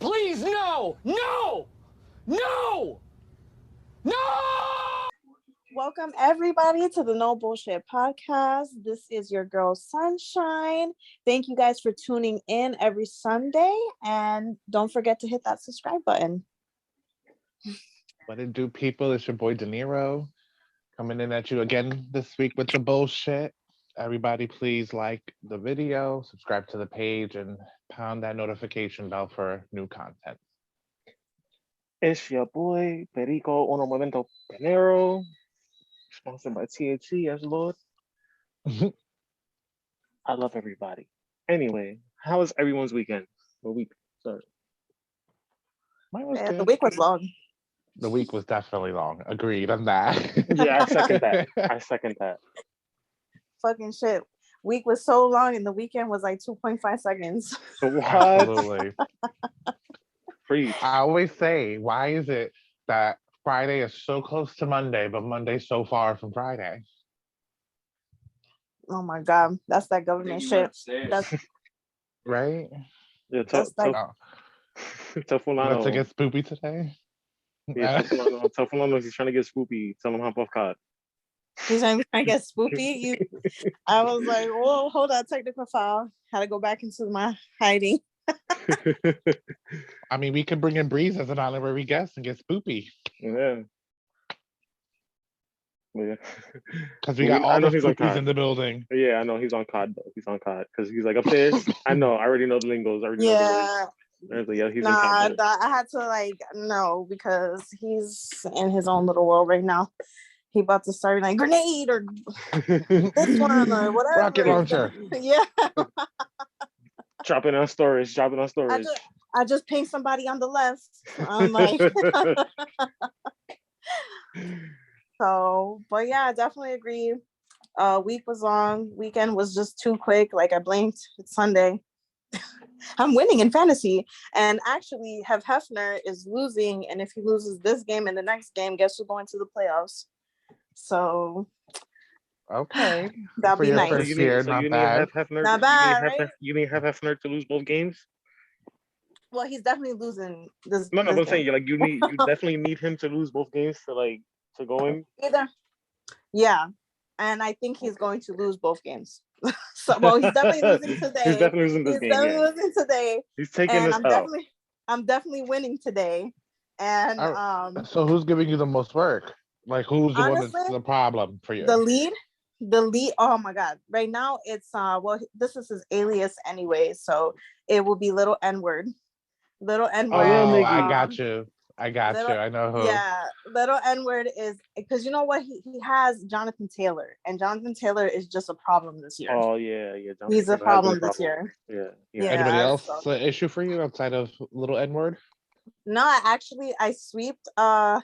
Please, no! No! No! No! Welcome everybody to the No Bullshit Podcast. This is your girl Sunshine. Thank you guys for tuning in every Sunday, and don't forget to hit that subscribe button. What it do, people? It's your boy De Niro coming in at you again this week with the bullshit. Everybody, please like the video, subscribe to the page, and pound that notification bell for new content. It's your boy Perico Uno Momento Pinero, sponsored by THC as Lord. I love everybody. Anyway, how was everyone's weekend? The week, sorry. Mine was Yeah, good. the week was long. The week was definitely long. Agreed on that. Yeah, I second that. I second that. Fucking shit. Week was so long and the weekend was like 2.5 seconds. What? Absolutely. Preach. I always say, why is it that Friday is so close to Monday, but Monday's so far from Friday? Oh my God. That's that government shit. That's Right? Yeah, That's like- tough one. Want to get spoopy today? Yeah, tough one. He's trying to get spoopy. Tell him hop off cod. he's trying to get spoopy. I was like, whoa, hold on, technical file. Had to go back into my hiding. I mean, we could bring in Breeze as an honorary guest and get spoopy. Yeah. Yeah. Because we got all the he's on spoopies COD. in the building. Yeah, I know he's on COD though. He's on COD because he's like upstairs. I know. I already know the lingos. I already know Yeah. the words. Yeah, he's in Nah, COD. I had to like no because he's in his own little world right now. He about to start like grenade or this one or whatever. Rocket launcher. Yeah. Dropping on storage. I just pinged somebody on the left. I'm like, so, but yeah, I definitely agree. Week was long. Weekend was just too quick. Like I blinked. It's Sunday. I'm winning in fantasy. And actually, Hefner is losing. And if he loses this game and the next game, guess who's going to the playoffs? So, Okay. that'll be your nice. first year, not bad. Not bad, right? You need Hefner to lose both games. Well, he's definitely losing this. No, this I'm game. saying you definitely need him to lose both games to go in. Either. Yeah. And I think he's going to lose both games. So, well, he's definitely losing today. He's definitely losing this game. Losing today. He's taking And this out. I'm definitely winning today. And So who's giving you the most work? Like who's the honestly, one that's the problem for you? The lead. Oh my God! Right now it's well, this is his alias anyway, so it will be little N-word. Little N-word. Oh, I got you. I know who. Yeah, little N-word is because you know what he has Jonathan Taylor, and Jonathan Taylor is just a problem this year. Oh yeah. He's a problem this year. Yeah. Anybody else an issue for you outside of little N-word? No, I sweeped our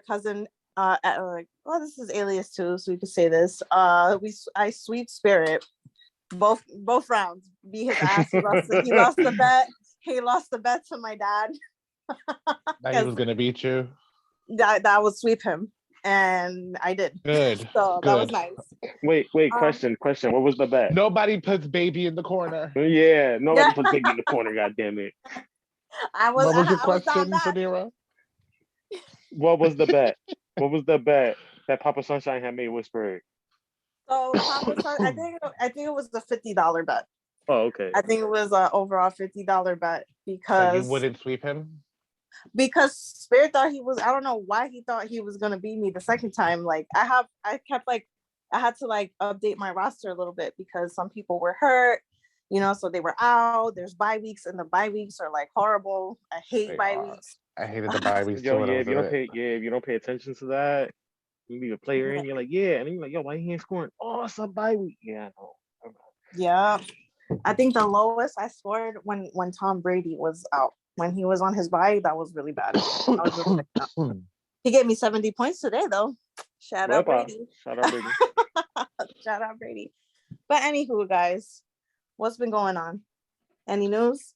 cousin well, this is alias too, so we could say this. I sweep Spirit both rounds. Beat his ass. He lost the bet. He lost the bet to my dad. That he was gonna beat you. That would sweep him, and I did. Good. So that was nice. Wait. Question. What was the bet? Nobody puts baby in the corner. Yeah, nobody puts baby in the corner. God damn it. What was your question, De Niro? What was the bet? What was the bet that Papa Sunshine had made with Spirit? So I think it was the $50 bet. Oh, okay. I think it was an overall $50 bet because you wouldn't sweep him? Because Spirit thought he was, I don't know why he thought he was gonna beat me the second time. Like I had to like update my roster a little bit because some people were hurt, so they were out. There's bye weeks, and the bye weeks are like horrible. I hate bye weeks. I hated the bye weeks too. If you don't pay attention to that, you leave a player in, you're like, yeah, and then you're like, yo, why he ain't scoring? Oh, it's a bye week. Yeah, I know. Yeah. I think the lowest I scored when Tom Brady was out. When he was on his bye, that was really bad. He gave me 70 points today, though. Shout out Brady. Shout out Brady. Shout out Brady. But anywho, guys, what's been going on? Any news?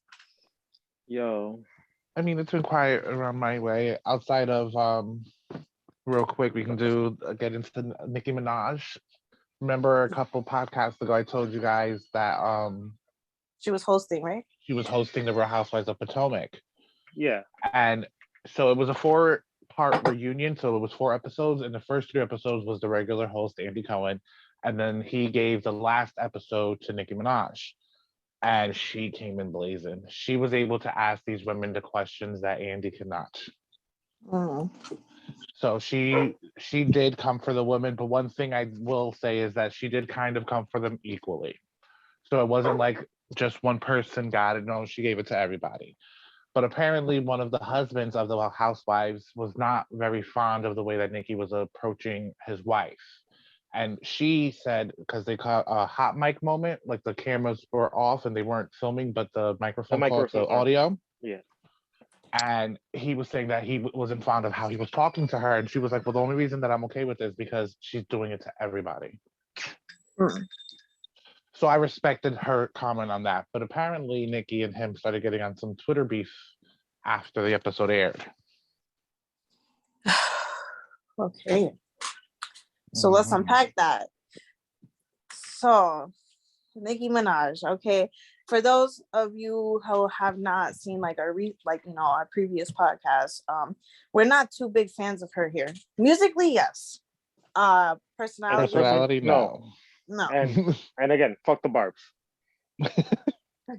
Yo. I mean, it's been quiet around my way. Outside of, real quick, we can get into Nicki Minaj. Remember a couple podcasts ago, I told you guys that she was hosting, right? she was hosting the Real Housewives of Potomac. Yeah. And so it was a 4-part reunion. So it was 4 episodes, and the first 3 episodes was the regular host, Andy Cohen. And then he gave the last episode to Nicki Minaj. And she came in blazing. She was able to ask these women the questions that Andy could not. Mm. So she did come for the women, but one thing I will say is that she did kind of come for them equally. So it wasn't like just one person got it. No, she gave it to everybody. But apparently one of the husbands of the housewives was not very fond of the way that Nikki was approaching his wife. And she said, because they caught a hot mic moment, like the cameras were off and they weren't filming, but the microphone caught the audio. Yeah. And he was saying that he wasn't fond of how he was talking to her. And she was like, well, the only reason that I'm okay with this is because she's doing it to everybody. Mm. So I respected her comment on that. But apparently Nikki and him started getting on some Twitter beef after the episode aired. Okay. So let's unpack that. So Nicki Minaj, okay. For those of you who have not seen like our previous podcast, we're not too big fans of her here. Musically, yes. Personality, no. And again, fuck the Barbs.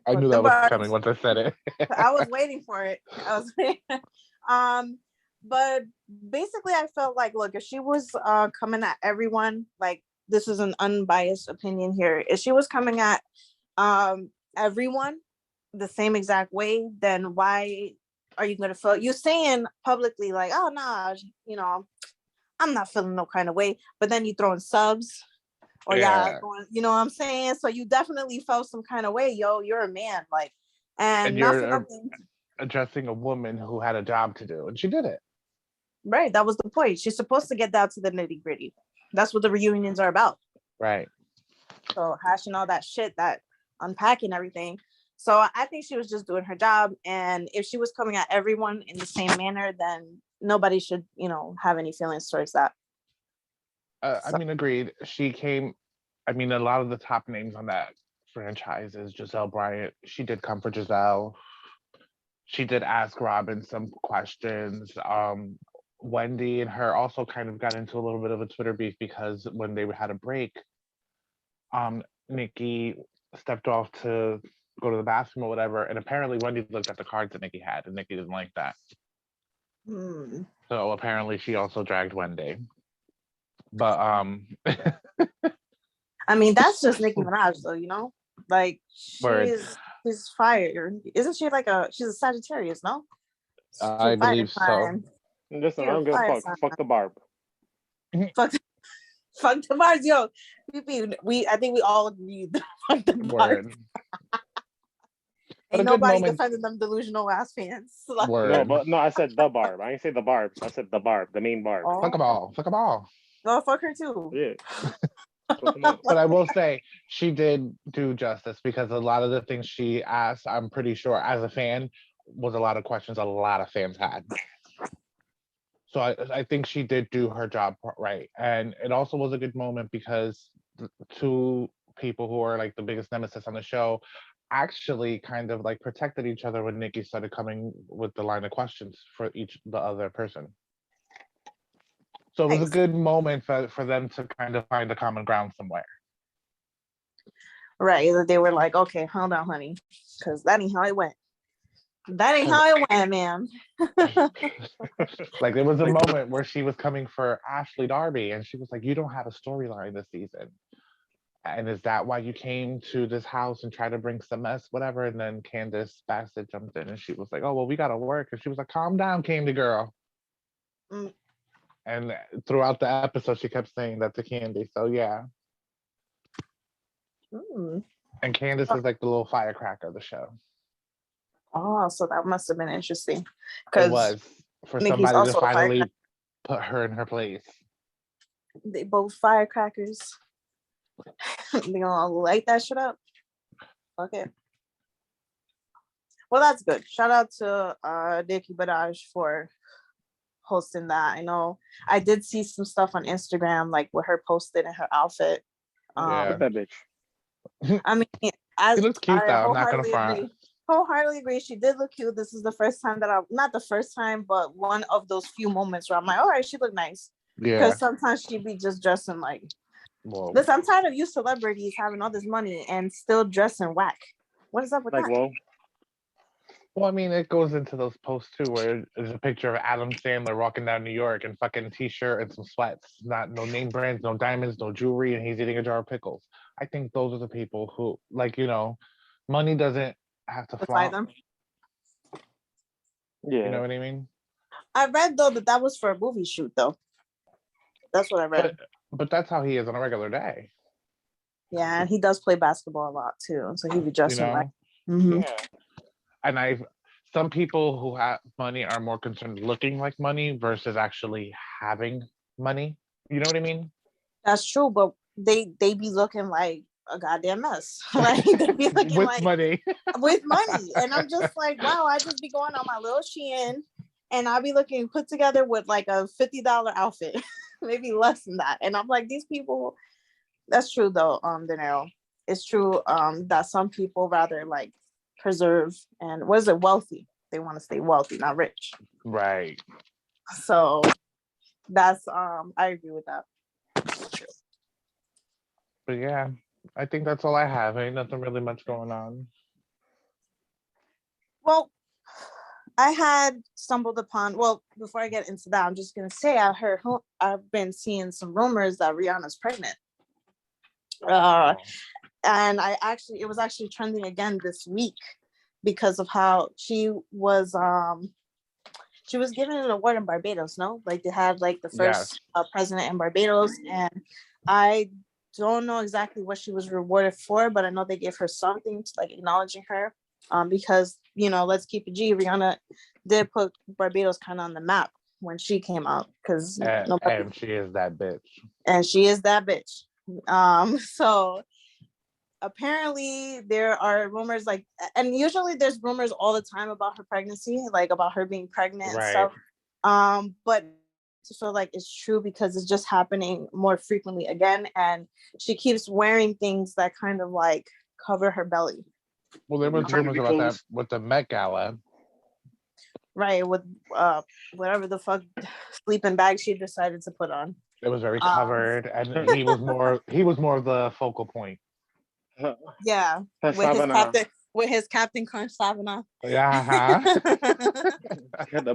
I knew that was coming once I said it. I was waiting for it. But basically I felt like, look, if she was coming at everyone, like, this is an unbiased opinion here, if she was coming at everyone the same exact way, then why are you gonna feel, you saying publicly like, oh nah, I'm not feeling no kind of way, but then you throwing subs or going, you know what I'm saying? So you definitely felt some kind of way. Yo, you're a man, like, and you're addressing a woman who had a job to do, and she did it. Right, that was the point. She's supposed to get down to the nitty gritty. That's what the reunions are about. Right. So hashing all that shit, that unpacking everything. So I think she was just doing her job. And if she was coming at everyone in the same manner, then nobody should, have any feelings towards that. I mean, agreed. She came, a lot of the top names on that franchise is Giselle Bryant. She did come for Giselle. She did ask Robin some questions. Wendy and her also kind of got into a little bit of a Twitter beef because when they had a break, Nikki stepped off to go to the bathroom or whatever, and apparently Wendy looked at the cards that Nikki had, and Nikki didn't like that. So apparently she also dragged Wendy. But that's just Nicki Minaj though, like she's fire. Isn't she like she's a Sagittarius, no? I believe so. Listen, I don't give a fuck. Fuck the Barb. Fuck the Barbs, yo. I think we all agreed. Fuck the Barbs. Ain't nobody defending them delusional ass fans. No, I said the Barb. I didn't say the Barbs. I said the Barb, the main Barb. Oh. Fuck them all. Fuck them all. No, fuck her too. Yeah. But I will say she did do justice, because a lot of the things she asked, I'm pretty sure as a fan, was a lot of questions a lot of fans had. So I think she did do her job right. And it also was a good moment because two people who are like the biggest nemesis on the show actually kind of like protected each other when Nikki started coming with the line of questions for the other person. So it was a good moment for them to kind of find a common ground somewhere. Right. They were like, okay, hold on, honey, because that ain't how it went. That ain't how it went, man. Like there was a moment where she was coming for Ashley Darby and she was like, you don't have a storyline this season. And is that why you came to this house and tried to bring some mess, whatever? And then Candace Bassett jumped in and she was like, oh, well, we got to work. And she was like, calm down, Candy girl. And throughout the episode, she kept saying that to Candy. So, yeah. And Candace is like the little firecracker of the show. Oh, so that must have been interesting. It was for somebody to finally put her in her place. They both firecrackers. They gonna light that shit up. Okay. Well, that's good. Shout out to Nicki Minaj for hosting that. I know I did see some stuff on Instagram, like with her posted in her outfit. Yeah, that bitch. I mean, she looks cute though. I'm not gonna front. wholeheartedly agree. She did look cute. This is the first time that not the first time, but one of those few moments where I'm like, all right, she looked nice. Yeah. Because sometimes she'd be just dressing like, Well, listen, I'm tired of you celebrities having all this money and still dressing whack. What is up with Like, that? well, I mean, it goes into those posts too, where there's a picture of Adam Sandler walking down New York in fucking t-shirt and some sweats, not no name brands, no diamonds, no jewelry, and he's eating a jar of pickles. I think those are the people who, like, money doesn't have to Defy flaunt. them. yeah. You know what I mean? I read though that was for a movie shoot though. That's what I read. But that's how he is on a regular day. Yeah, and he does play basketball a lot too, so he'd be You dressing like. know? Mhm. Yeah. And some people who have money are more concerned looking like money versus actually having money. You know what I mean? That's true, but they be looking like a goddamn mess. Like they be looking With like money. with money, and I'm just like, wow, I just be going on my little Shein, and I'll be looking put together with like a $50 outfit, maybe less than that, and I'm like, these people. That's true though, Danilo. It's true that some people rather like preserve and what is it, wealthy. They want to stay wealthy, not rich. Right. So that's I agree with that. But yeah, I think that's all I have. Ain't nothing really much going on. Well, I had stumbled upon, well, before I get into that, I'm just gonna say I've been seeing some rumors that Rihanna's pregnant. And it was actually trending again this week because of how she was given an award in Barbados, no? Like they had like the first president in Barbados, and I don't know exactly what she was rewarded for, but I know they gave her something to like acknowledging her. Because let's keep it G. Rihanna did put Barbados kind of on the map when she came out, because and she is that bitch. And she is that bitch. So apparently there are rumors like, and usually there's rumors all the time about her pregnancy, like about her being pregnant and stuff. But I feel like it's true because it's just happening more frequently again, and she keeps wearing things that kind of like cover her belly. Well, there was rumors about that with the Met Gala. Right, with whatever the fuck sleeping bag she decided to put on. It was very covered, and he was more of the focal point. Yeah, with his Captain Crunch Savannah. Yeah. She had the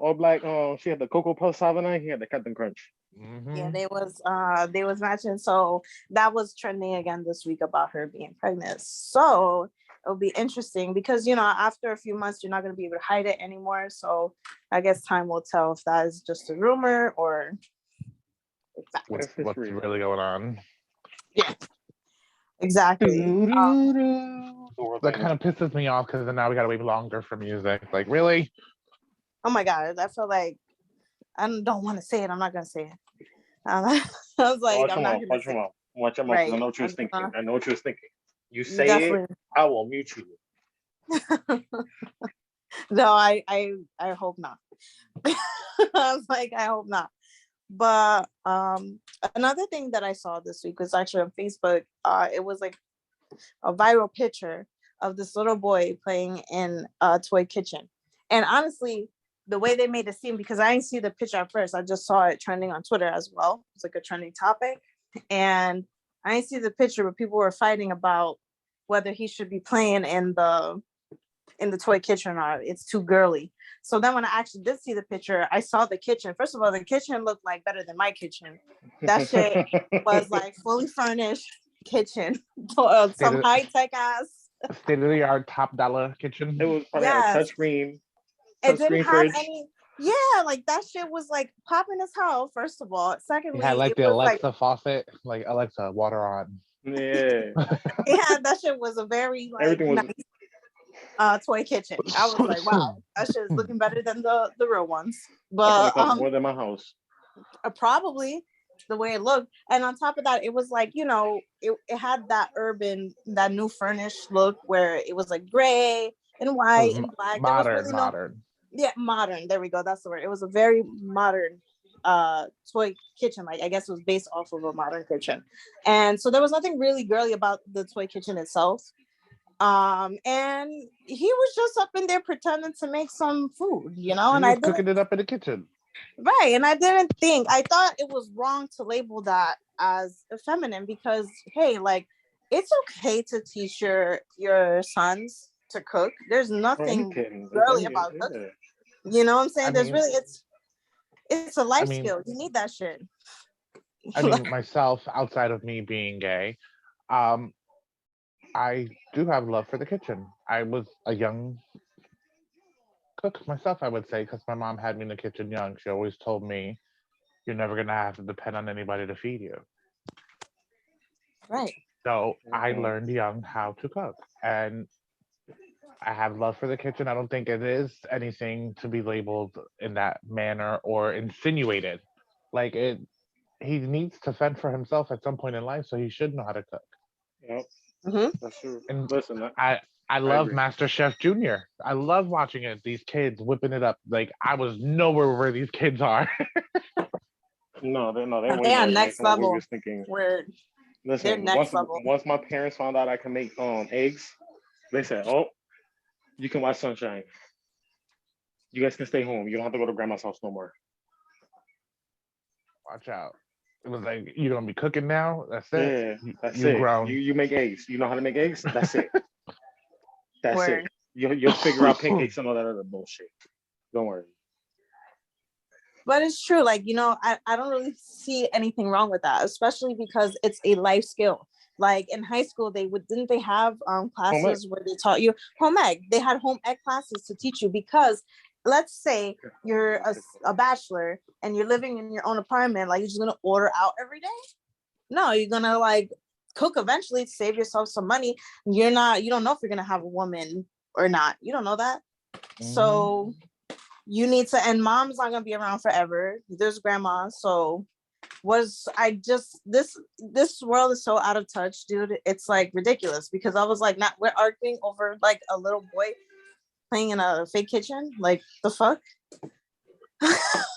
all black. She had the Cocoa Puff Savannah. He had the Captain Crunch. Mm-hmm. Yeah, they was matching. So that was trending again this week about her being pregnant. So it'll be interesting because after a few months you're not going to be able to hide it anymore. So I guess time will tell if that is just a rumor or what's really going on. Yeah, exactly. That kind of pisses me off because now we gotta wait longer for music. Like, really? Oh my god, I feel like I don't want to say it. I'm not gonna say it. I was like, I'm not gonna say it. Watch your mouth. Right. I know what you was thinking. I know what you was thinking. You say definitely. It, I will mute you. No, I hope not. I was like, I hope not. But another thing that I saw this week was actually on Facebook. It was like a viral picture of this little boy playing in a toy kitchen. And honestly, the way they made it seem, because I didn't see the picture at first, I just saw it trending on Twitter as well. It's like a trending topic. And I didn't see the picture, but people were fighting about whether he should be playing in the toy kitchen or not. It's too girly. So then when I actually did see the picture, I saw the kitchen. First of all, the kitchen looked like better than my kitchen. That shit was like fully furnished kitchen. Some high-tech ass. State-of-the-art top-dollar kitchen. It was probably a touchscreen. It didn't have any. Yeah, like that shit was like popping as hell. First of all, secondly, it had like the Alexa faucet, like Alexa, water on. Yeah. Yeah, that shit was a very like nice toy kitchen. I was like, wow, that shit is looking better than the real ones. But more than my house. Probably the way it looked, and on top of that, it was like it had that urban, that new furnished look where it was like gray and white and black. Modern. Yeah, modern. There we go. That's the word. It was a very modern toy kitchen. Like I guess it was based off of a modern kitchen, and so there was nothing really girly about the toy kitchen itself. And he was just up in there pretending to make some food, you know, He and I was didn't cooking it up in the kitchen. right, and I didn't think I thought it was wrong to label that as feminine because hey, like it's okay to teach your sons to cook. There's Or any nothing kid. girly about cooking. Yeah. You know what I'm I saying? There's mean, really it's a life I mean, skill. You need that shit. myself, outside of me being gay, um, I do have love for the kitchen. I was a young cook myself, I would say, because my mom had me in the kitchen young. She always told me, "You're never gonna have to depend on anybody to feed you." Right. So I Mhm. learned young how to cook, and I have love for the kitchen. I don't think it is anything to be labeled in that manner or insinuated. Like it, he needs to fend for himself at some point in life, so he should know how to cook. Yep, Mm-hmm. that's true. And Listen, I I love agree. Master Chef Junior. I love watching it. These kids whipping it up. Like I was nowhere where these kids are. No, they're way They are more advanced next than what we level. was thinking. Where they're Listen, next level. once my parents found out I can make eggs, they said, "Oh, you can watch Sunshine. You guys can stay home. You don't have to go to grandma's house no more." Watch out. It was like you gonna be cooking now. That's it. Yeah, that's You it. grown. You make eggs. You know how to make eggs. That's it. That's it. Where You'll figure out pancakes and all that other bullshit. Don't worry. but it's true, like you know, I don't really see anything wrong with that, especially because it's a life skill. Like in high school, they would didn't they have Home ec. classes where they taught you home ec? They had home ec classes to teach you because let's say you're a bachelor and you're living in your own apartment, like you're just gonna order out every day. No, you're gonna like cook eventually to save yourself some money. You don't know if you're gonna have a woman or not. You don't know that. Mhm. So you need to, and mom's not gonna be around forever. There's grandma. So was I just this world is so out of touch, dude. It's like ridiculous because I was like, not we're arguing over like a little boy playing in a fake kitchen. Like the fuck?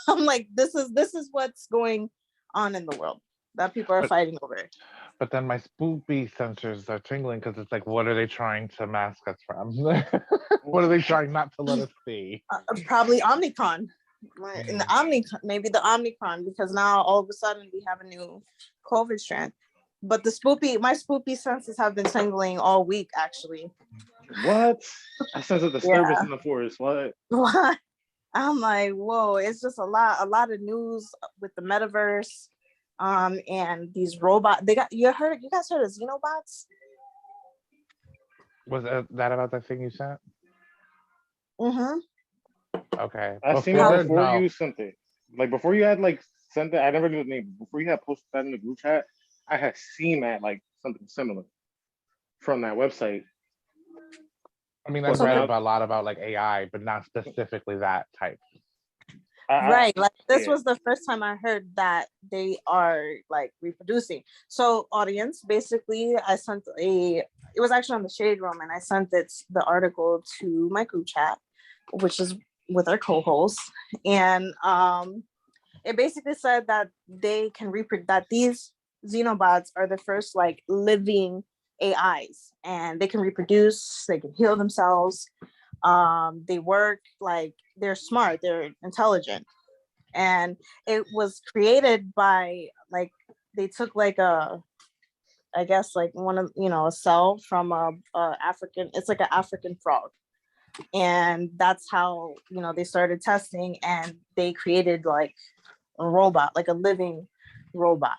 I'm like, this is what's going on in the world that people are But fighting over. but then my spoopy sensors are tingling because it's like, what are they trying to mask us from? What are they trying not to let us see? Probably Omicron. In the Mm. Omicron, maybe the Omicron, because now all of a sudden we have a new COVID strand. But my spoopy senses have been tingling all week, actually. What? I sense a disturbance Yeah. in the forest. What? I'm like, whoa, it's just a lot of news with the metaverse. And these robots, you guys heard of Xenobots? Was that about that thing you sent? Mm-hmm. Okay. I seen it Before, before no. you sent it. Like before you had like sent it. I never knew the name. Before you had posted that in the group chat, I had seen that like something similar from that website. I mean, I've But So read this, now, about a lot about like AI, but not specifically that type. I right, like this yeah. was the first time I heard that they are like reproducing. So audience, basically, it was actually on the shade room, and I sent the article to my group chat, which is with our co-host, and it basically said that they can reproduce that these xenobots are the first like living AIs, and they can reproduce, they can heal themselves, they work, like they're smart, they're intelligent, and it was created by like they took like I guess like one of a cell from a African, it's like an African frog, and that's how they started testing, and they created like a robot, like a living robot,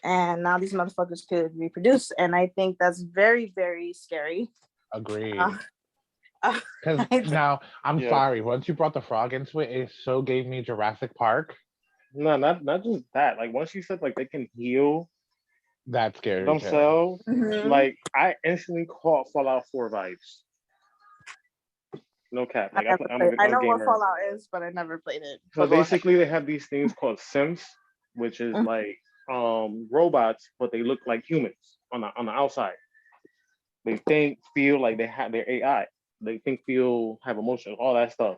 and now these motherfuckers could reproduce, and I think that's very, very scary. Agreed. uh, uh, Because I- now, I'm Yeah. sorry, once you brought the frog into it, it so gave me Jurassic Park. No, not just that. Like once you said like they can heal That's scary too. themselves, Mhm. like I instantly caught Fallout 4 vibes. No cap. I Like never I'm played. I a know what gamer. Fallout is, but I never played it. So But go ahead. basically they have these things called Sims, which is Mhm. like robots, but they look like humans on the outside. They think, feel like they have their AI. They think, feel, have emotions, all that stuff.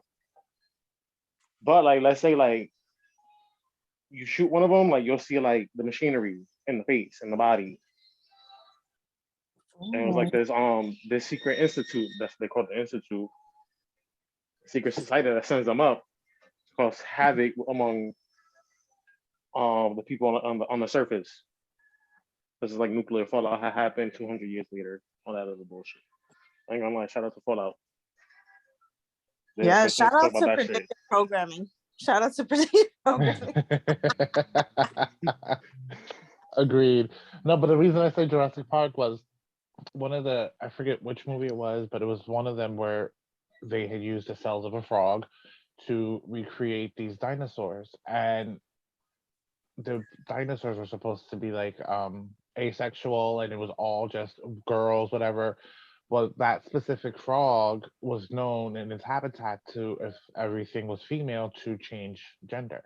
But like let's say like you shoot one of them, like you'll see like the machinery in the face and the body. And it was like this secret institute that's they call the institute, secret society that sends them up to cause havoc among the people on the surface. This is like nuclear fallout had happened 200 years later. All that other bullshit. I ain't gonna lie. Shout out to Fallout. Yeah, They shout talk out about to that shit. predictive programming. Shout out to predictive programming. Agreed. No, but the reason I say Jurassic Park was one of the, I forget which movie it was, but it was one of them where they had used the cells of a frog to recreate these dinosaurs. And the dinosaurs were supposed to be like asexual and it was all just girls, whatever. Well, that specific frog was known in its habitat to, if everything was female, to change gender.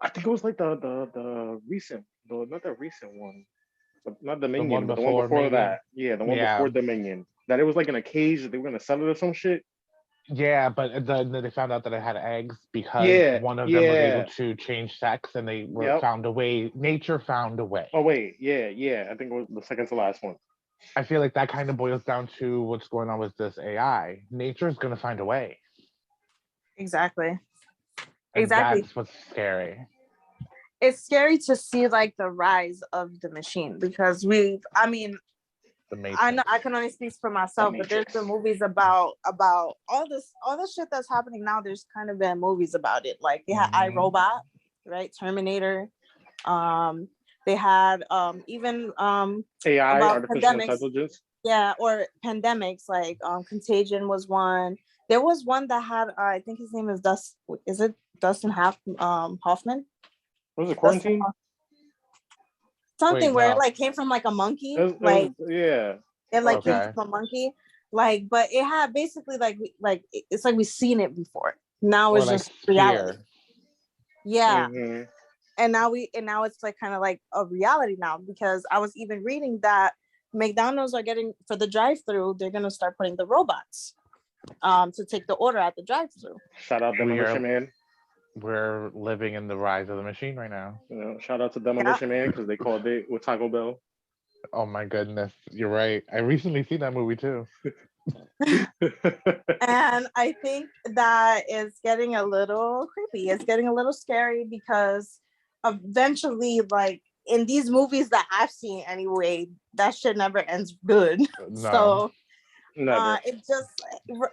I think it was like the recent, not the recent one, not The one Dominion, but the one before, before maybe. that. Yeah, the one Yeah, before Dominion. That it was like in a cage that they were gonna sell it or some shit. yeah, but then they found out that it had eggs because Yeah, one of them was able yeah, to change sex, and they were yep. found a way. Nature found a way. Oh wait, yeah. I think it was the second to last one. I feel like that kind of boils down to what's going on with this AI. Nature's going to find a way, Exactly. and Exactly. that's what's scary. It's scary to see like the rise of the machine because I mean, The I know Matrix. I can only speak for myself, but there's Matrix. been movies about all this shit that's happening now. There's kind of been movies about it. Like they had Mhm. iRobot, right? Terminator. They had even AI, about artificial pandemics. intelligence. Yeah, or pandemics like Contagion was one. There was one that had I think his name is Dustin Hoffman? What was it, Dustin quarantine? something Wait, where it no. like came from like a monkey, like Yeah. it like came Okay. from a monkey, like but it had basically like it's like we've seen it before. Now Or it's like just reality. Sphere. Yeah, Mhm. and now it's like kind of like a reality now because I was even reading that McDonald's are getting for the drive-through. They're gonna start putting the robots to take the order at the drive-through. Shout out Demolition Man. We're living in the rise of the machine right now. You know, shout out to Yeah. Demolition Man because they called it with Taco Bell. Oh my goodness, you're right. I recently seen that movie too. And I think that is getting a little creepy. It's getting a little scary because eventually, like in these movies that I've seen anyway, that shit never ends good. No. So Never. it just,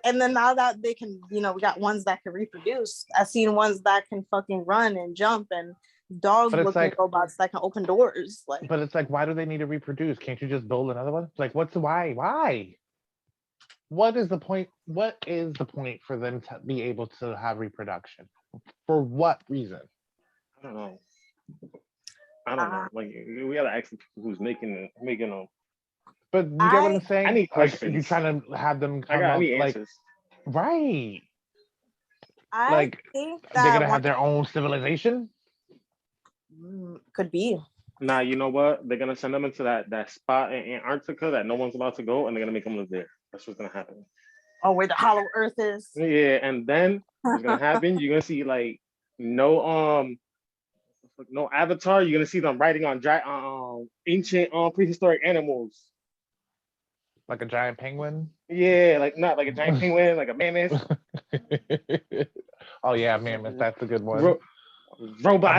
and then now that they can, we got ones that can reproduce. I've seen ones that can fucking run and jump and dog looking robots that can open doors. Like, but it's like, why do they need to reproduce? Can't you just build another one? Like, what's the why? Why? What is the point? What is the point for them to be able to have reproduction? For what reason? I don't know. Like we gotta ask the people who's making them. But you get what I'm saying? I need Like, questions. you're trying to have them come I up need like answers. right. I think that they're gonna have their own civilization. Could be. Nah, you know what? They're gonna send them into that spot in Antarctica that no one's allowed to go, and they're gonna make them live there. That's what's gonna happen. Oh, where the hollow earth is. Yeah, and then what's gonna happen? You're gonna see like no avatar. You're gonna see them riding on ancient prehistoric animals. Like a giant penguin. Yeah, like not like a giant penguin, like a mammoth. Oh yeah, mammoth. That's a good one. Robot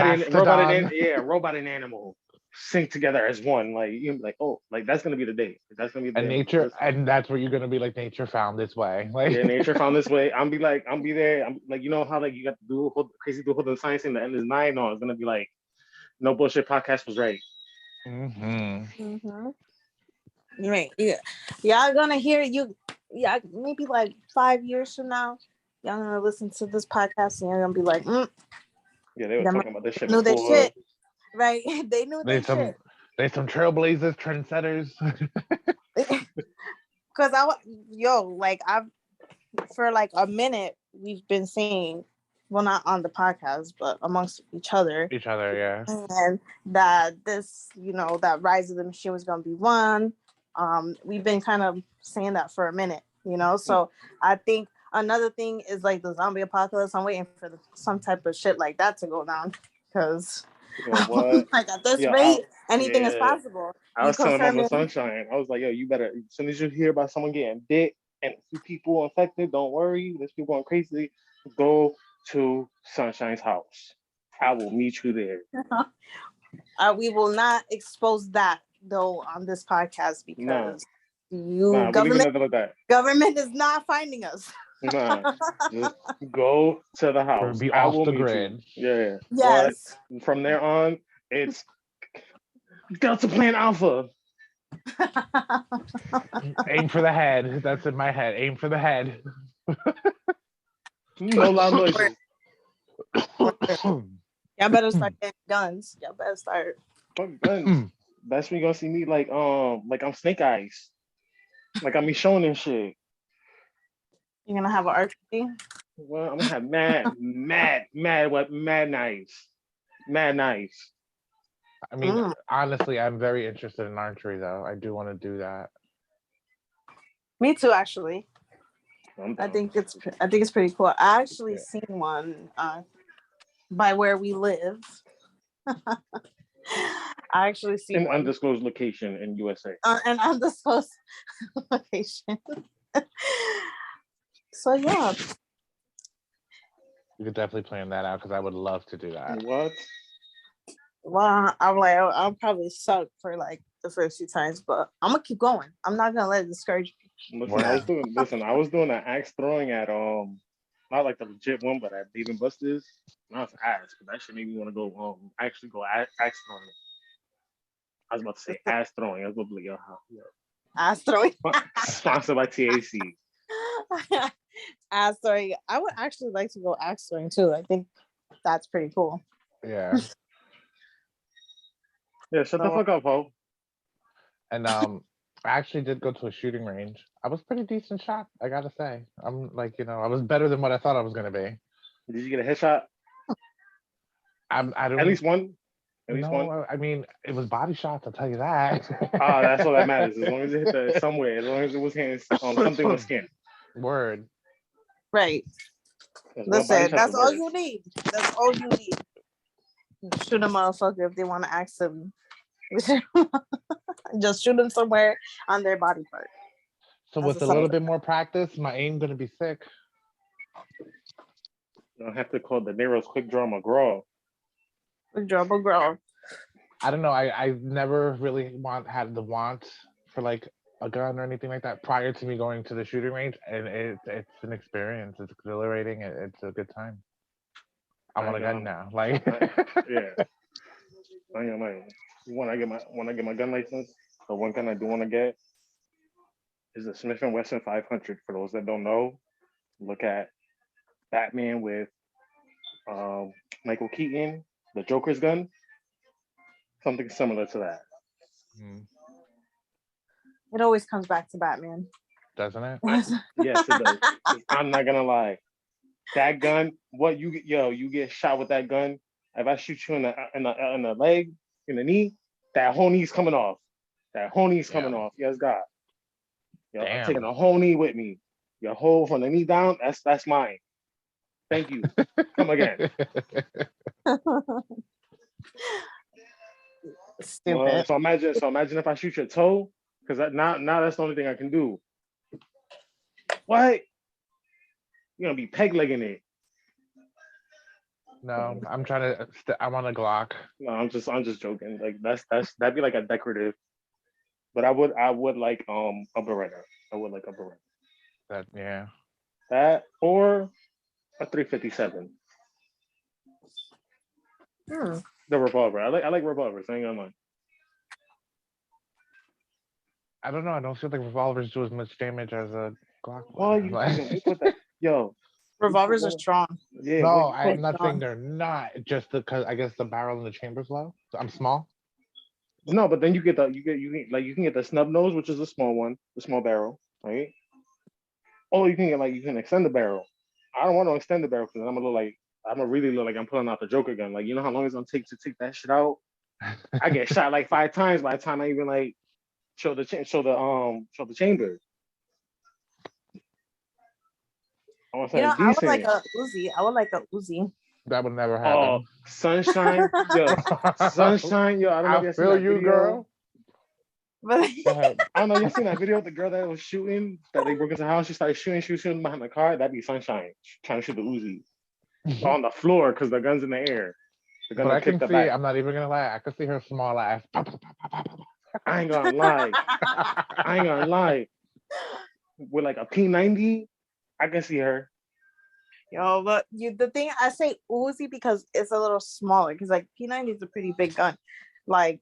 and animal sync together as one. Like you're like, oh, like that's gonna be the day. That's gonna be the and day. Nature, and that's where you're gonna be like, nature found this way. Like yeah, nature found this way. I'm be there. I'm like, you know how like you got to do crazy do the science thing. The end is 9. No, it's gonna be like, no bullshit. Podcast was right. Right. Yeah. Y'all gonna hear you. Yeah, maybe like 5 years from now, y'all gonna listen to this podcast and you're gonna be like, Yeah, they were talking about this shit knew before. Their shit. Right. They knew their shit. They some trailblazers, trendsetters. Cause I've for like a minute we've been saying, well, not on the podcast, but amongst each other, yeah. And that this, that rise of the machine was gonna be one. We've been kind of saying that for a minute, So I think another thing is like the zombie apocalypse. I'm waiting for some type of shit like that to go down because Yo, what? Like at this Yeah, rate, anything is yeah. possible. I You was telling Mama confirming? Sunshine, I was like, yo, you better, as soon as you hear about someone getting bit and a few people infected, don't worry. There's people going crazy. Go to Sunshine's house. I will meet you there. We will not expose that though on this podcast Nah, because we leaving nothing like that. government is not finding us. Nah, just go to the Or house. be I off will the meet grid. you. Yeah. But Yes. from there on, it's Delta Plan Alpha. Aim for the head. That's in my head. Aim for the head. No loud noises. Y'all better start getting guns. Y'all better start. Fuck guns. That's when you're gonna see me like I'm Snake Eyes. Like I'm Michonne and shit. You're gonna have an archery. Well, I'm gonna have mad knives. Mad knives. I mean, honestly, I'm very interested in archery, though. I do want to do that. Me too, actually. I think it's pretty cool. I actually seen one by where we live. I actually see An one. undisclosed location in USA. An undisclosed location. So yeah. You could definitely plan that out because I would love to do that. What? Well, I'm like, I'll probably suck for like the first few times, but I'm gonna keep going. I'm not gonna let it discourage me. Listen, I was doing an axe throwing at not like the legit one, but at Dave and Buster's. Not axe, but that shit made me want to go actually go axe throwing. I was about to say ass throwing. I was about to be like, yo. Ass throwing. Sponsored by TAC. Ass throwing. I would actually like to go axe throwing too. I think that's pretty cool. Yeah. Yeah, shut the fuck up, ho. And I actually did go to a shooting range. I was pretty decent shot, I gotta say. I'm like, I was better than what I thought I was gonna be. Did you get a headshot? I don't. At least one. No, I mean, it was body shots. I'll tell you that. That's all that matters. As long as it hit somewhere, as long as it was hitting something with skin. Word. Right. Listen, that's all you need. That's all you need. Shoot a motherfucker if they want to ask them. Just shoot them somewhere on their body part. So with a little bit more practice, my aim gonna be sick. You don't have to call the Nero's quick draw McGraw. Quick draw McGraw. I don't know. I never really had the want for like a gun or anything like that prior to me going to the shooting range, and it's an experience. It's exhilarating. It's a good time. I want a gun now. Like yeah. When I get my gun license, the one gun I do want to get is the Smith & Wesson 500. For those that don't know, look at Batman with Michael Keaton, the Joker's gun. Something similar to that. It always comes back to Batman. Doesn't it? Yes, it does. I'm not gonna lie. That gun, you get shot with that gun. If I shoot you in the leg, in the knee, that whole knee's coming off. Coming off. Yes, God. Yo, I'm taking the whole knee with me. Your whole from the knee down, that's mine. Thank you. Come again. Stupid. So imagine if I shoot your toe, because now that's the only thing I can do. What? You're gonna be peg legging it. No, I'm trying to. I want a Glock. No, I'm just joking. Like that'd be like a decorative. But I would like a Beretta. I would like a Beretta. That or a 357. The revolver. I like revolvers. I ain't gonna lie. I don't know. I don't feel like revolvers do as much damage as a Glock. Well, you put that. Yo. Revolvers are strong. Yeah. No, I'm not saying they're not. Just because I guess the barrel and the chamber's low. So I'm small. No, but then you can get the snub nose, which is a small one, the small barrel, right? Oh, you can extend the barrel. I don't want to extend the barrel because I'm gonna really look like I'm pulling out the Joker gun. Like, you know how long it's gonna take to take that shit out? I get shot like 5 times by the time I even like show the chamber. I would like a Uzi. That would never Oh, happen. Sunshine, yo, Sunshine, yo. I don't know if I y'all seen feel that you, video. girl. But Go ahead. I don't know. You seen that video of the girl that was shooting? That they broke into her house. She started shooting behind the car. That'd be Sunshine trying to shoot the Uzi on the floor because the gun's in the air. The gun But will I kick can the see, back. I'm not even gonna lie, I can see her small ass. I ain't gonna lie. I ain't gonna lie. With like a P90, I can see her. yo, but the thing I say Uzi because it's a little smaller because like P90 is a pretty big gun. Like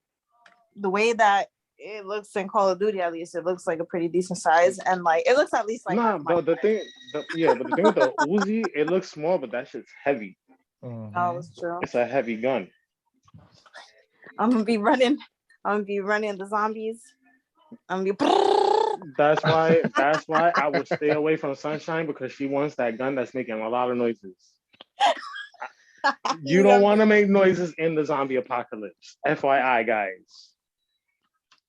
the way that it looks in Call of Duty, at least it looks like a pretty decent size, and like it looks at least like Nah, half my. but the thing, but the thing with the Uzi, it looks small, but that shit's heavy. Oh, it's true. It's a heavy gun. I'm gonna be running. I'm gonna be running the zombies. I'm gonna be. That's why. That's why I would stay away from Sunshine because she wants that gun that's making a lot of noises. You don't want to make noises in the zombie apocalypse. FYI, guys.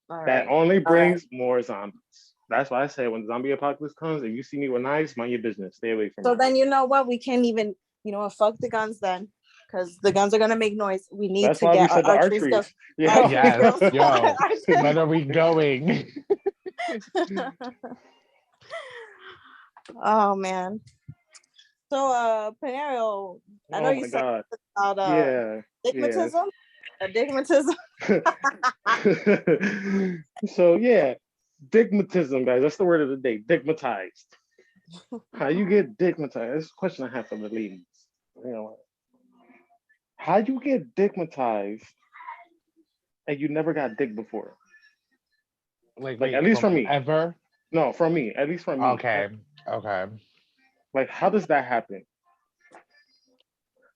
All That right. only All right. brings more zombies. That's why I say when the zombie apocalypse comes, if you see me with knives, mind your business. Stay away from So me. then you know what? We can't even. You know what? Fuck the guns then, because the guns are gonna make noise. We need That's to why we get our said the archery archery. skills. Yeah. Archery Yes, skills. yo. When are we going? Oh man. So Panero, I know Oh you my said God. about Yeah. Yeah. stigmatism. Digmatism. So yeah, digmatism, guys. That's the word of the day. Digmatized. How you get digmatized? That's a question I have for the ladies. You know, how you get digmatized and you never got dick before? Like, Like at wait, least from for me. ever? No, from me. At least from me. Okay, okay. Like how does that happen?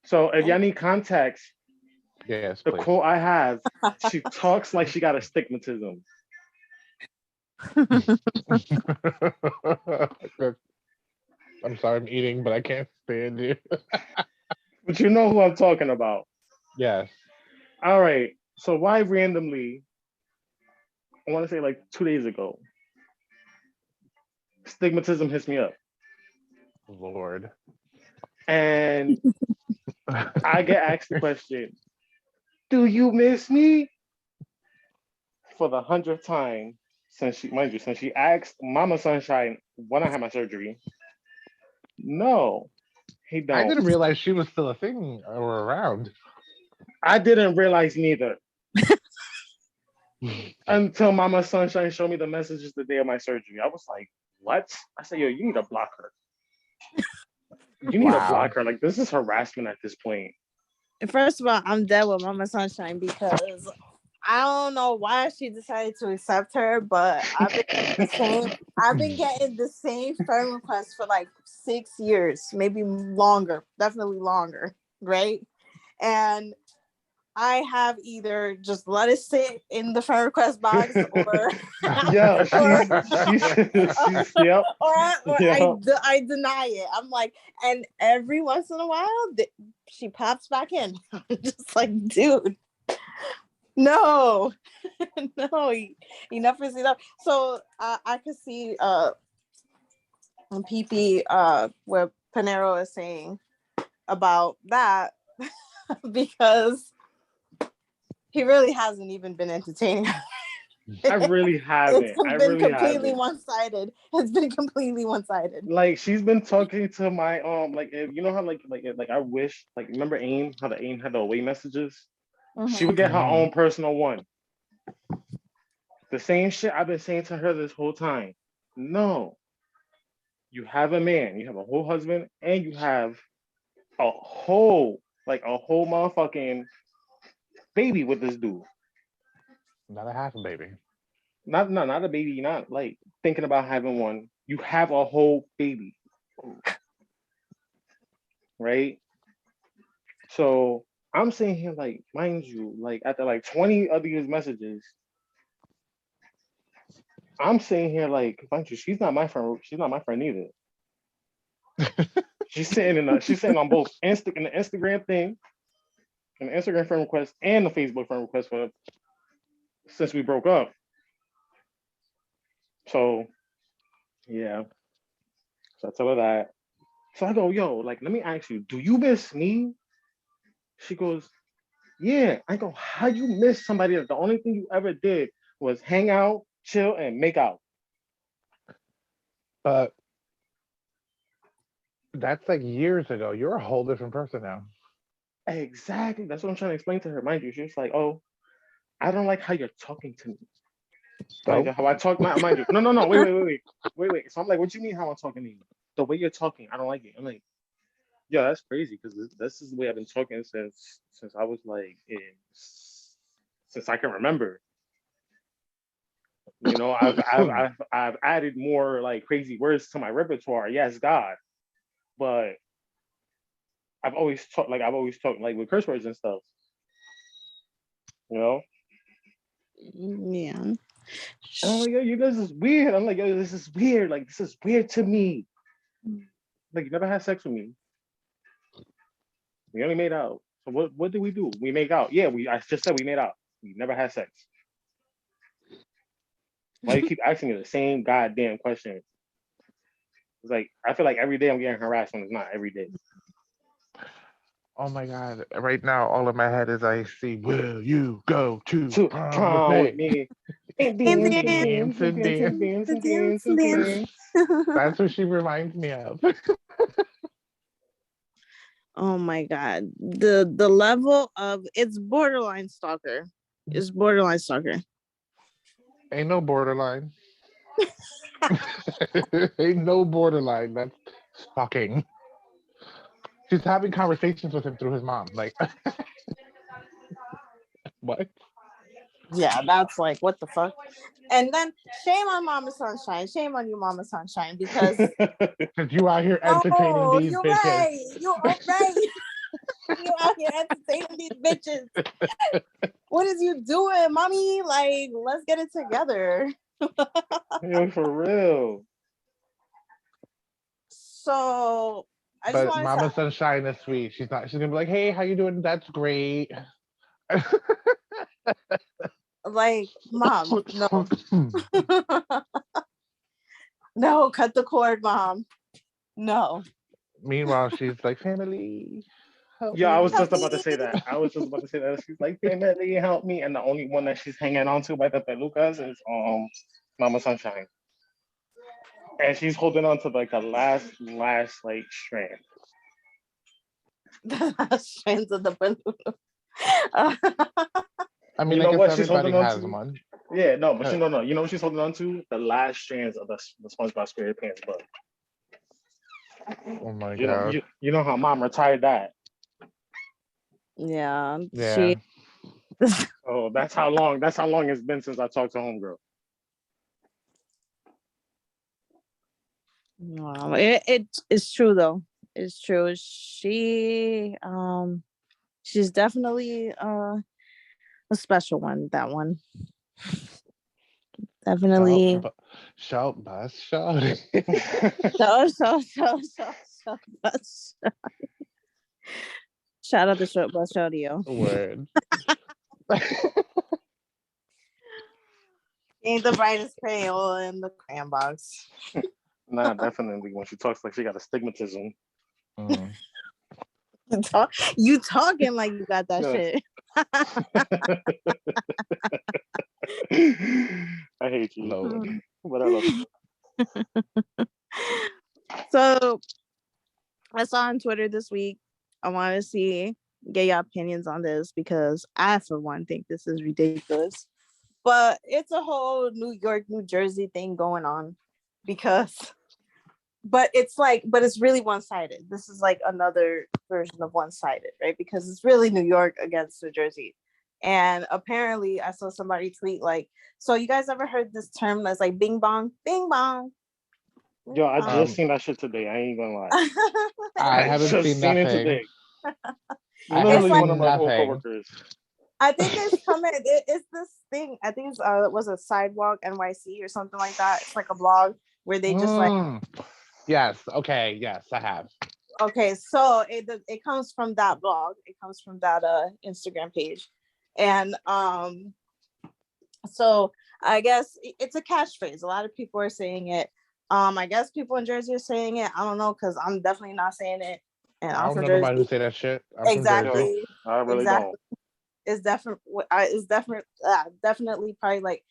So if y'all need context, Yes, the please. quote I have, she talks like she got a stigmatism. I'm sorry, I'm eating, but I can't stand you. But you know who I'm talking about. Yes. All right. So why randomly, I want to say like 2 days ago, stigmatism hits me up. Lord. And I get asked the question, do you miss me? For the 100th time since since she asked Mama Sunshine when I had my surgery. No, he I don't. didn't realize she was still a thing or around. I didn't realize neither until Mama Sunshine showed me the messages the day of my surgery. I was like, what? I said, yo, you need to block her. You need to Wow. block her. Like, this is harassment at this point. First of all, I'm dead with Mama Sunshine because I don't know why she decided to accept her, but I've been getting the same friend request for like 6 years, maybe longer, definitely longer, right? And I have either just let it sit in the friend request box or Yeah, she's yep. or Yep. I deny it. I'm like, and every once in a while she pops back in. I'm just like, dude, no, no, enough is enough. So I could see PP where Panero is saying about that because he really hasn't even been entertaining. I really haven't. I Been really completely haven't. one-sided. It's been completely one-sided. Like she's been talking to my like if, you know how like I wish like remember AIM how the AIM had the away messages. She would get her own personal one. The same shit I've been saying to her this whole time. No, you have a man, you have a whole husband, and you have a whole motherfucking baby with this dude. Not a half a baby. Not a baby. Not like thinking about having one. You have a whole baby, right? So I'm saying here, like, mind you, like after like 20 of these messages, I'm saying here, like, mind you, she's not my friend. She's not my friend either. She's sitting on both in the Instagram thing, an Instagram friend request, and the Facebook friend request for since we broke up. So yeah, so I tell her that. So I go, yo, like, let me ask you, do you miss me? She goes, yeah. I go, how you miss somebody that the only thing you ever did was hang out, chill, and make out? But that's like years ago. You're a whole different person now. Exactly. That's what I'm trying to explain to her. Mind you, she's like, oh, I don't like how you're talking to me. Like So how I talk, mind you. No, no, no. Wait. So I'm like, what do you mean how I'm talking to you? The way you're talking, I don't like it. I'm like, yeah, that's crazy because this is the way I've been talking since I was like since I can remember. You know, I've added more like crazy words to my repertoire. Yes, God, but I've always talked like with curse words and stuff. You know, Yeah. and I'm like, yo, you guys is weird. I'm like, yo, this is weird. Like this is weird to me. Like you never had sex with me. We only made out. So what did we do? We make out. Yeah, I just said we made out. We never had sex. Why you keep asking me the same goddamn question? It's like I feel like every day I'm getting harassed when it's not every day. oh my God. Right now, all in my head is I see, will you go to To prom with prom with me? me. And And dance and then Dance dance and and dance dance. and dance the and dance and dance. dance. That's what she reminds me of. Oh my God. The level of it's borderline stalker. It's borderline stalker. Ain't no borderline. Ain't no borderline. That's stalking. She's having conversations with him through his mom. Like, what? Yeah, that's like what the fuck. And then shame on Mama Sunshine. Shame on you, Mama Sunshine, because Because you out here entertaining no, these you're bitches. right. You are right. You out here entertaining these bitches. What is you doing, mommy? Like, let's get it together. Yo, for real. So I just But want to Mama Sunshine is sweet. She's not. She's gonna be like, "Hey, how you doing? That's great." like, mom, no. No, cut the cord, mom. No. Meanwhile, she's like, "Family, help Yeah, I was me." just Help about to me. say that. I was just about to say that. She's like, family, help me. And the only one that she's hanging on to by the pelucas is Mama Sunshine. And she's holding on to like the last like strand. The last strands of the balloon. I And mean, you I know guess what she's everybody holding on has to? one. Yeah, no, but Uh, no. You know what she's holding on to? The last strands of the SpongeBob SquarePants bug. Oh my You know, God. you know how mom retired that. Yeah, Yeah. she. Oh, that's how long. That's how long it's been since I talked to homegirl. Wow, it's true though. It's true. She's definitely a special one. That one definitely. Shout, bus, shout. So. Shout out to Short Bus Audio. Word. Ain't the brightest crayon in the crayon box. Nah, definitely. When she talks like she got astigmatism. Mm. You talking like you got that Yeah. shit. I hate you, Lord. but I love you. So I saw on Twitter this week. I want to get your opinions on this because I, for one, think this is ridiculous. But it's a whole New York, New Jersey thing going on but it's really one-sided. This is like another version of one-sided, right? Because it's really New York against New Jersey. And apparently I saw somebody tweet like, so you guys ever heard this term that's like bing bong, bing bong? Yo, I just Um, seen that shit today. I ain't gonna lie. I I haven't just seen seen it nothing. today. I have It's Literally like, one of seen my old nothing. coworkers. I think it's coming. It's this thing. I think it's was a Sidewalk NYC or something like that. It's like a blog where they just like, Yes. Okay. Yes, I have. okay, so it comes from that blog. It comes from that Instagram page, and so I guess it's a catchphrase. A lot of people are saying it. I guess people in Jersey are saying it. I don't know because I'm definitely not saying it. And I I'm don't from know nobody who Jersey. say that shit. I'm from Jersey. Exactly. I really Exactly. don't. It's definitely probably like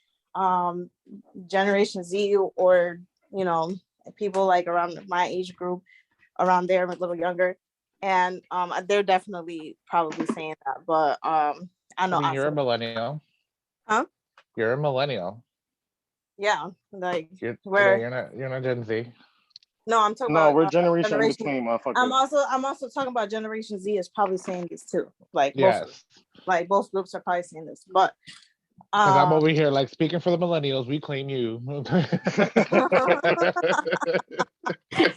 Generation Z, or people like around my age group, around there, a little younger, and they're definitely probably saying that. But I I know mean, I you're a feel, millennial. huh? You're a millennial. Yeah, like Yeah, where you're not Gen Z. no, I'm talking No, about we're generation in generation. between, I'm motherfucker. also talking about Generation Z is probably saying this too. Yes. Both groups are probably saying this, but Because I'm over here like speaking for the millennials, we claim you.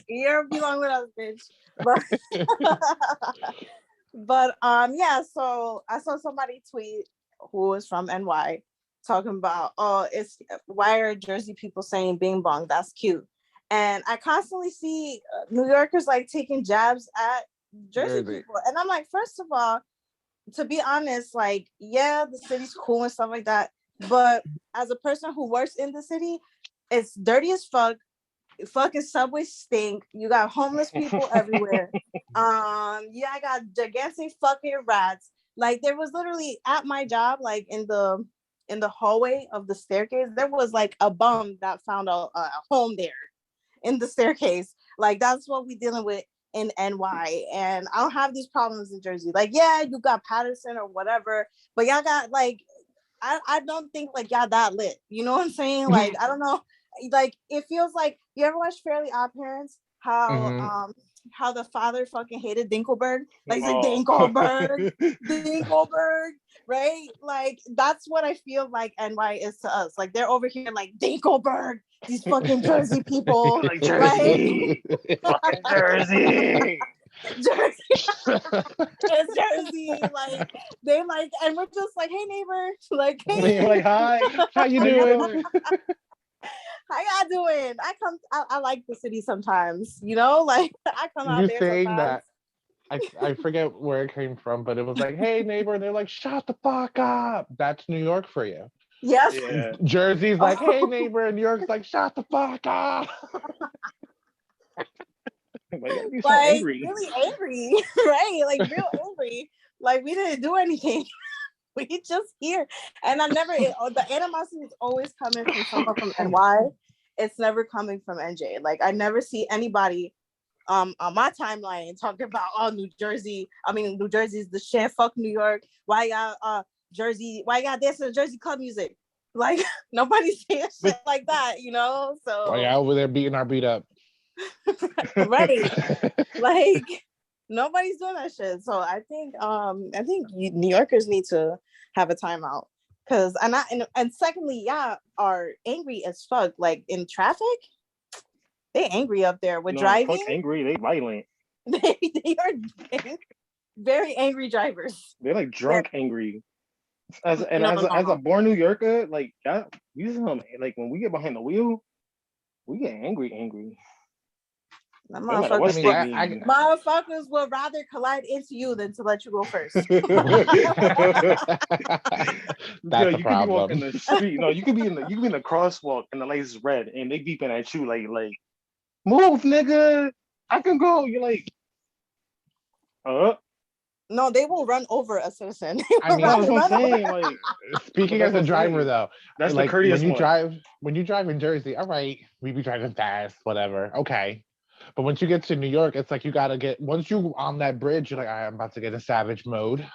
you belong with us, bitch. But yeah, so I saw somebody tweet who is from NY talking about, it's why are Jersey people saying bing bong, that's cute. And I constantly see New Yorkers like taking jabs at Jersey people, and I'm like, first of all, to be honest, like, yeah, the city's cool and stuff like that, but as a person who works in the city, it's dirty as fuck. Fucking subways stink. You got homeless people everywhere. Yeah, I got gigantic fucking rats. Like, there was literally at my job, like in the hallway of the staircase, there was like a bum that found a home there in the staircase. Like, that's what we dealing with in NY. And I don't have these problems in Jersey. Like, yeah, you got Patterson or whatever, but y'all got like, I don't think like y'all that lit. You know what I'm saying? Like, I don't know. Like, it feels like, you ever watch Fairly Odd Parents? How the father fucking hated Dinkelberg. Like, he's like, Dinkelberg, Dinkelberg, right? Like, that's what I feel like NY is to us. Like, they're over here like, Dinkelberg, these fucking Jersey people. Like Jersey. Fucking Jersey. Jersey. It's Jersey. Like, they like, and we're just like, hey neighbor, like, hey, Like, hi. How you doing? how y'all doing? I like the city sometimes, like I come out You there saying sometimes. that, I forget where it came from, but it was like, hey neighbor, and they're like, shut the fuck up. That's New York for you. Yes. Yeah. Jersey's like, hey neighbor, and New York's like, shut the fuck up. Why you gotta be so Like, angry? really angry, right? Like, real angry. Like, we didn't do anything. We just here. And the animosity is always coming from someone from NY. It's never coming from NJ. Like, I never see anybody on my timeline talking about, New Jersey is the shit, fuck New York, why y'all Jersey, why y'all dancing to Jersey club music? Like, nobody's saying shit like that, so Why y'all over there beating our beat up? right. Like, nobody's doing that shit. So I think New Yorkers need to have a timeout, because and secondly, y'all are angry as fuck. Like, in traffic, they angry up there with driving. Fuck angry, they violent. They are very angry drivers. They're like drunk angry. As a born New Yorker, like, like, when we get behind the wheel, we get angry. No matter what state motherfuckers would rather collide into you than to let you go first. That's You a could be walking problem. the street. No, you could be in the crosswalk and the lights is red and they beeping at you like, move, nigga, I can go. You're like, no, they will run over a citizen. I mean, that's what I'm saying. Like, speaking as a driver, though, that's like, the courteous when you drive in Jersey, all right, we be driving fast, whatever, okay. But once you get to New York, it's like once you on that bridge, you're like, I'm about to get in savage mode.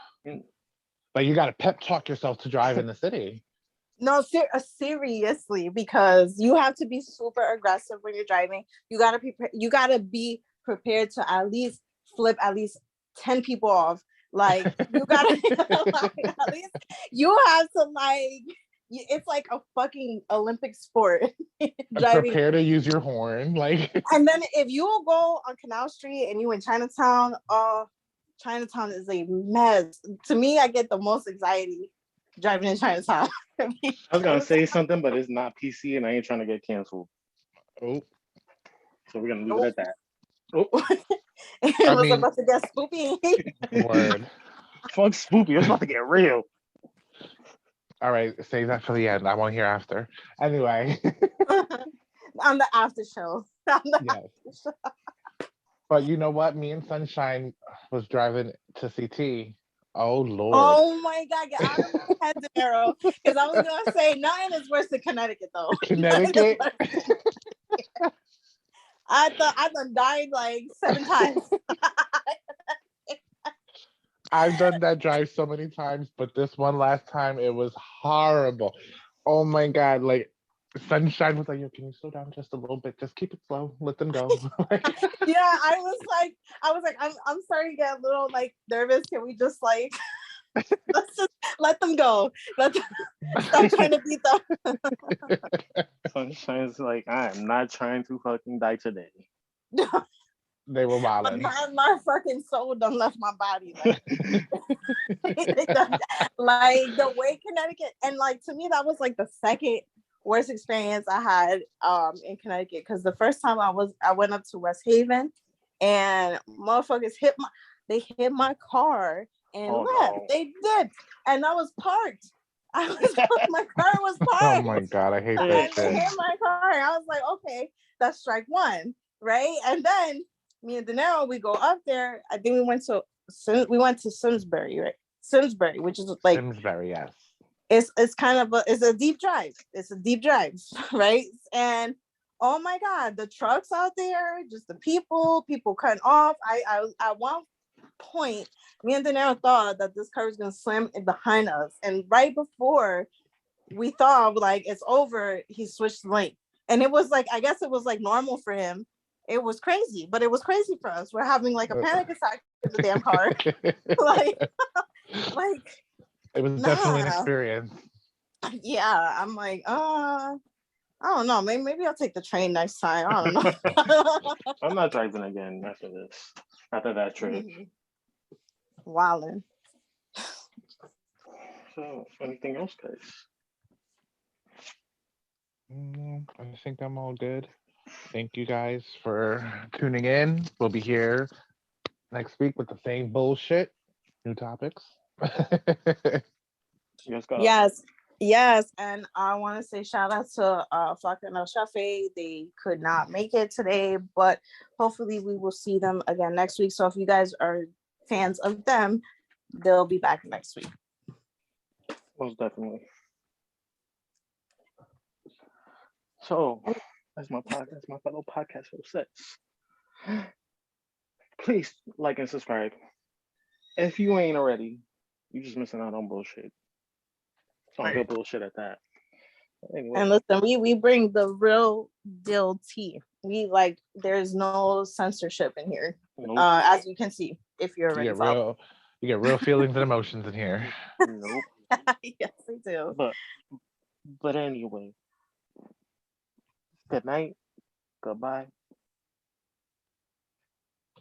Like, you got to pep talk yourself to drive in the city. No, seriously, because you have to be super aggressive when you're driving. You gotta be prepared to at least flip 10 people off. Like, you gotta at least you have to, like, it's like a fucking Olympic sport. Driving. Prepare to use your horn, like. And then if you go on Canal Street and you in Chinatown, Chinatown is a mess. To me, I get the most anxiety driving in Chinatown. I was gonna say something, but it's not PC, and I ain't trying to get canceled. Oh, so we're gonna leave it at that. It was about to get spoopy. Word. Fuck spoopy. It's about to get real. All right, save that for the end. I want to hear after. Anyway. On the after show. Yes. But you know what? Me and Sunshine was driving to CT. Oh Lord. Oh my God, get out of my head, De Niro. Because I was gonna say nothing is worse than Connecticut though. Nothing is Connecticut. worse. I done died like 7 times. I've done that drive so many times, but this one last time it was horrible. Oh my God. Like Sunshine was like, yo, can you slow down just a little bit? Just keep it slow. Let them go. Yeah, I was like, I'm starting to get a little like nervous. Can we just like let's just let them go? Let's stop trying to beat them. Sunshine's like, I am not trying to fucking die today. They were But wilding. my fucking soul done left my body. Like, like the way Connecticut, and like to me that was like the second worst experience I had in Connecticut, because the first time I went up to West Haven and motherfuckers hit my car and left. No. They did, and I was parked. My car was Oh parked, my God, I hate that and they shit. hit my car. And I was like, okay, that's strike one, right? And then me and De Niro, we go up there. I think we went to Simsbury, right? Simsbury, which is like Simsbury, yes. it's kind of it's a deep drive. It's a deep drive, right? And oh my God, the trucks out there, just the people cutting off. I at one point, me and De Niro thought that this car was gonna slam in behind us, and right before we thought like it's over, he switched lane, and it was like I guess it was like normal for him. It was crazy, but it was crazy for us. We're having like a panic attack in the damn car. like It was definitely an nah. experience. Yeah, I'm like, I don't know. Maybe I'll take the train next time. I don't know. I'm not driving again after this. After that trip. Wildin'. So, anything else, guys? I think I'm all good. Thank you guys for tuning in. We'll be here next week with the same bullshit, new topics. Yes, and I want to say shout out to Flocka and El Shafe. They could not make it today, but hopefully we will see them again next week. So if you guys are fans of them, they'll be back next week. Most definitely. So, as my fellow podcast host says, please like and subscribe. If you ain't already, you just missing out on bullshit. On good bullshit at that. Anyway. And listen, we bring the real deal tea. We like there's no censorship in here. Nope. As you can see, if you're already you get real feelings and emotions in here. Nope. Yes, they do. But anyway. Good night. Goodbye.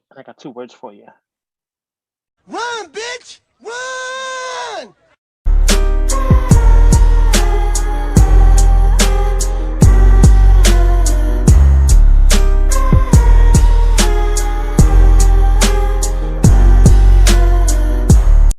And I got 2 words for you.